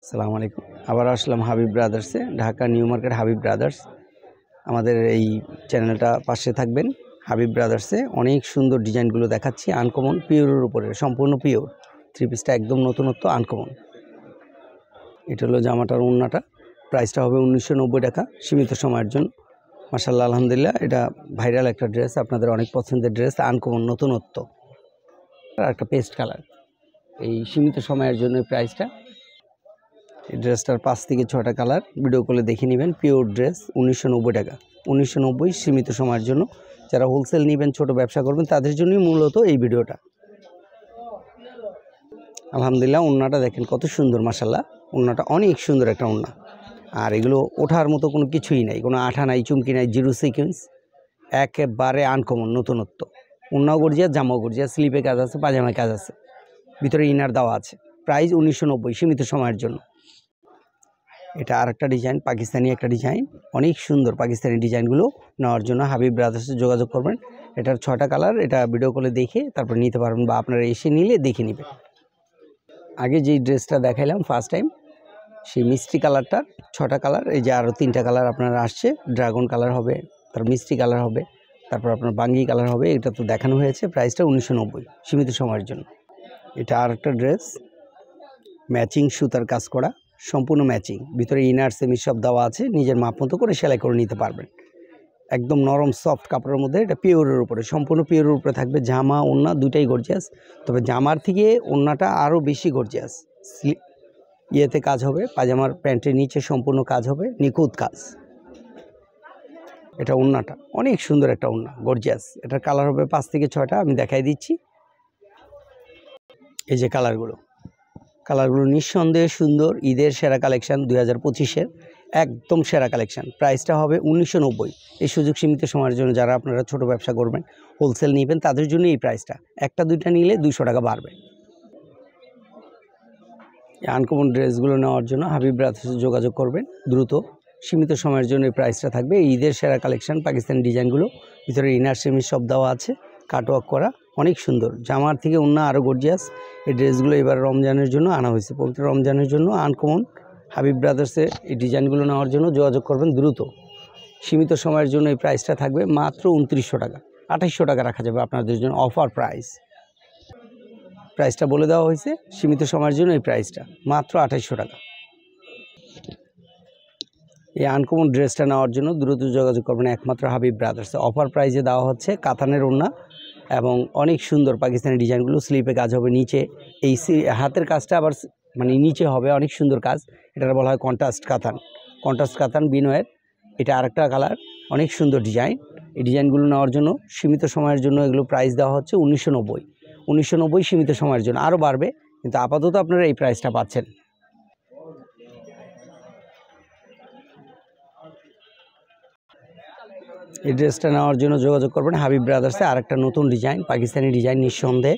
আসসালামু আলাইকুম। আবার আসলাম হাবিব ব্রাদার্সে, Dhaka New Market Habib Brothers. আমাদের এই চ্যানেলটা পাশে থাকবেন। হাবিব ব্রাদার্সে অনেক সুন্দর ডিজাইনগুলো দেখাচ্ছি, আনকমন পিওরের উপরে, সম্পূর্ণ পিওর। থ্রি পিসটা একদম নতুনত্ব, আনকমন। এটা হলো জামাটার ওড়নাটা, প্রাইসটা হবে 1990 টাকা, সীমিত সময়ের জন্য। মাশাআল্লাহ, আলহামদুলিল্লাহ, এটা ভাইরাল একটা ড্রেস, আপনাদের অনেক পছন্দের ড্রেস, আনকমন নতুনত্ব। আর একটা পেস্ট কালার, এই সীমিত সময়ের জন্য প্রাইসটা। এই ড্রেসটার 5 থেকে 6টা কালার, ভিডিও কলে দেখে নেবেন। পিওর ড্রেস, 1990 টাকা, 1990, সীমিত সময়ের জন্য। যারা হোলসেল নেবেন, ছোট ব্যবসা করবেন, তাদের জন্যই মূলত এই ভিডিওটা। আলহামদুলিল্লাহ, ওড়নাটা দেখেন কত সুন্দর, মাশাআল্লাহ, ওড়নাটা অনেক সুন্দর একটা ওড়না। আর এগুলো ওঠার মতো কোনো কিছুই নাই, কোনো আঠা নাই, চুমকি নাই, জিরো সিকোয়েন্স, একেবারে আনকমন নতুনত্ব। ওড়নাও গর্জিয়াস, জামাও গর্জিয়াস, স্লিপে কাজ আছে, পাজামায় কাজ আছে, ভিতরে ইনার দেওয়া আছে। প্রাইস 1990, সীমিত সময়ের জন্য। এটা আর একটা ডিজাইন, পাকিস্তানি একটা ডিজাইন, অনেক সুন্দর। পাকিস্তানি ডিজাইনগুলো নেওয়ার জন্য হাবিব ব্রাদার্সে যোগাযোগ করবেন। এটার 6টা কালার, এটা ভিডিও কলে দেখে তারপর নিতে পারবেন, বা আপনারা এসে নিলে দেখে নেবেন। আগে যেই ড্রেসটা দেখাইলাম ফার্স্ট টাইম, সেই মিষ্টি কালারটার 6টা কালার, এই যে আরও 3টা কালার আপনার আসছে। ড্রাগন কালার হবে, তারপর মিষ্টি কালার হবে, তারপর আপনার বাঙ্গি কালার হবে। এটা তো দেখানো হয়েছে, প্রাইসটা 1990, সীমিত সময়ের জন্য। এটা আর একটা ড্রেস, ম্যাচিং সুতার কাজ করা, সম্পূর্ণ ম্যাচিং, ভিতরে ইনার সেমি সব দেওয়া আছে, নিজের মাপ মতো করে সেলাই করে নিতে পারবেন। একদম নরম সফট কাপড়ের মধ্যে, এটা পিওরের উপরে, সম্পূর্ণ পিওরের উপরে থাকবে। জামা ওড়না দুটাই গর্জিয়াস, তবে জামার থেকে ওড়নাটা আরও বেশি গর্জিয়াস। ইয়েতে কাজ হবে, পাজামার প্যান্টের নিচে সম্পূর্ণ কাজ হবে, নিখুঁত কাজ। এটা ওড়নাটা অনেক সুন্দর একটা ওড়না, গর্জিয়াস। এটার কালার হবে 5 থেকে 6টা, আমি দেখাই দিচ্ছি। এই যে কালারগুলো নিঃসন্দেহে সুন্দর। ঈদের সেরা কালেকশান, 2025-এর একদম সেরা কালেকশান। প্রাইসটা হবে 1990। এই সুযোগ সীমিত সময়ের জন্য, যারা আপনারা ছোট ব্যবসা করবেন, হোলসেল নেবেন, তাদের জন্য এই প্রাইসটা। একটা দুইটা নিলে 200 টাকা বাড়বে। এই আনকমন ড্রেসগুলো নেওয়ার জন্য হাবিব ব্রাদার্সে যোগাযোগ করবেন দ্রুত। সীমিত সময়ের জন্য এই প্রাইসটা থাকবে। ঈদের সেরা কালেকশান, পাকিস্তানি ডিজাইনগুলো, ভিতরে ইনার সেমি সব দেওয়া আছে, কাটওয়ার্ক করা, অনেক সুন্দর। জামার থেকে ওড়না আরও গর্জিয়াস। এই ড্রেসগুলো এবার রমজানের জন্য আনা হয়েছে, পবিত্র রমজানের জন্য। আনকমন হাবিব ব্রাদার্সে এই ডিজাইনগুলো নেওয়ার জন্য যোগাযোগ করবেন দ্রুত। সীমিত সময়ের জন্য এই প্রাইসটা থাকবে মাত্র 2900 টাকা, 2800 টাকা রাখা যাবে আপনাদের জন্য, অফার প্রাইস। প্রাইসটা বলে দেওয়া হয়েছে, সীমিত সময়ের জন্য এই প্রাইসটা মাত্র 2800 টাকা। এই আনকমন ড্রেসটা নেওয়ার জন্য দ্রুত যোগাযোগ করবেন একমাত্র হাবিব ব্রাদার্সে। অফার প্রাইসে দেওয়া হচ্ছে, কাতানের ওড়না এবং অনেক সুন্দর পাকিস্তানি ডিজাইনগুলো। স্লিপে কাজ হবে, নিচে এই হাতের কাজটা আবার মানে নিচে হবে, অনেক সুন্দর কাজ। এটা বলা হয় কন্ট্রাস্ট কাতান, কন্ট্রাস্ট কাতান বিনয়ের। এটা আরেকটা কালার, অনেক সুন্দর ডিজাইন। এই ডিজাইনগুলো নেওয়ার জন্য সীমিত সময়ের জন্য এগুলো প্রাইস দেওয়া হচ্ছে 1990, 1990, সীমিত সময়ের জন্য। আরও বাড়বে, কিন্তু আপাতত আপনারা এই প্রাইসটা পাচ্ছেন। এই ড্রেসটা নেওয়ার জন্য যোগাযোগ করবেন হাবিব ব্রাদার্সে। আরেকটা নতুন ডিজাইন, পাকিস্তানি ডিজাইন, নিঃসন্দেহে,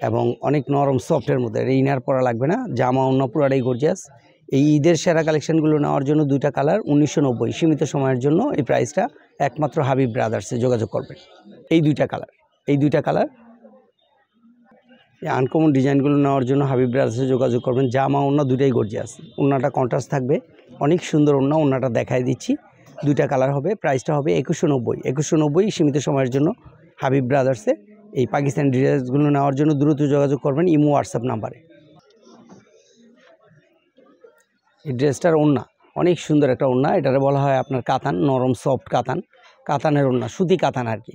এবং অনেক নরম সফটের মধ্যে। ইনার পরা লাগবে না, জামা অন্য পুরাটাই গর্জিয়াস। এই ঈদের সেরা কালেকশানগুলো নেওয়ার জন্য 2টা কালার, 1990, সীমিত সময়ের জন্য এই প্রাইসটা। একমাত্র হাবিব ব্রাদার্সে যোগাযোগ করবেন। এই 2টা কালার, এই 2টা কালার। এই আনকমন ডিজাইনগুলো নেওয়ার জন্য হাবিব ব্রাদার্সে যোগাযোগ করবেন। জামা ওড়না দুটাই গর্জিয়াস, ওড়নাটা কন্ট্রাস্ট থাকবে, অনেক সুন্দর ওড়না। ওড়নাটা দেখাই দিচ্ছি, 2টা কালার হবে। প্রাইসটা হবে 2190, 2190, সীমিত সময়ের জন্য হাবিব ব্রাদার্সে। এই পাকিস্তানি ড্রেসগুলো নেওয়ার জন্য দ্রুত যোগাযোগ করবেন ইমো হোয়াটসঅ্যাপ নাম্বারে। এই ড্রেসটার ওড়না অনেক সুন্দর একটা ওড়না। এটারে বলা হয় আপনার কাতান, নরম সফট কাতান, কাতানের ওড়না, সুতি কাতান আর কি।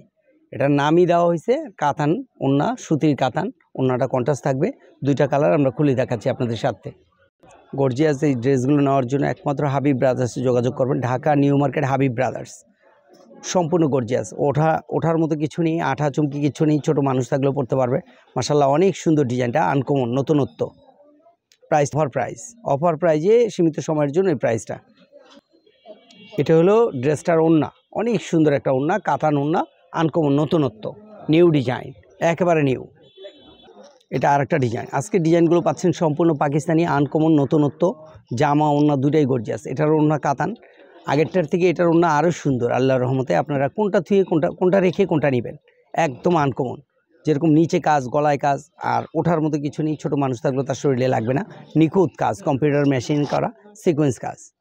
এটার নামই দেওয়া হয়েছে কাতান ওড়না, সুতির কাতান। ওড়নাটা কন্ট্রাস্ট থাকবে। 2টা কালার আমরা খুলে দেখাচ্ছি আপনাদের সাথে। গর্জিয়াস এই ড্রেসগুলো নেওয়ার জন্য একমাত্র হাবিব ব্রাদার্সে যোগাযোগ করবেন। Dhaka New Market Habib brothers, সম্পূর্ণ গর্জিয়াস। ওঠার মতো কিছু নেই, আঠা চুমকি কিছু নেই, ছোটো মানুষ থাকলেও পড়তে পারবে। মাশাআল্লাহ, অনেক সুন্দর ডিজাইনটা, আনকমন নতুনত্ব। প্রাইস অফার প্রাইজে, সীমিত সময়ের জন্য এই প্রাইসটা। এটা হলো ড্রেসটার ওড়না, অনেক সুন্দর একটা ওড়না, কাতান ওড়না, আনকমন নতুনত্ব, নিউ ডিজাইন, একেবারে নিউ। এটা আরেকটা ডিজাইন। আজকে ডিজাইনগুলো পাচ্ছেন সম্পূর্ণ পাকিস্তানি, আনকমন নতুনত্ব। জামা ওড়না দুটাই গর্জিয়াস। এটার ওড়না কাতান, আগেরটার থেকে এটার ওড়না আরও সুন্দর, আল্লাহর রহমতে। আপনারা কোনটা থুয়ে কোনটা রেখে কোনটা নেবেন, একদম আনকমন। যেরকম নিচে কাজ, গলায় কাজ, আর ওঠার মতো কিছু নেই। ছোট মানুষ থাকলেও তার শরীরে লাগবে না। নিখুঁত কাজ, কম্পিউটার মেশিন করা সিকোয়েন্স কাজ।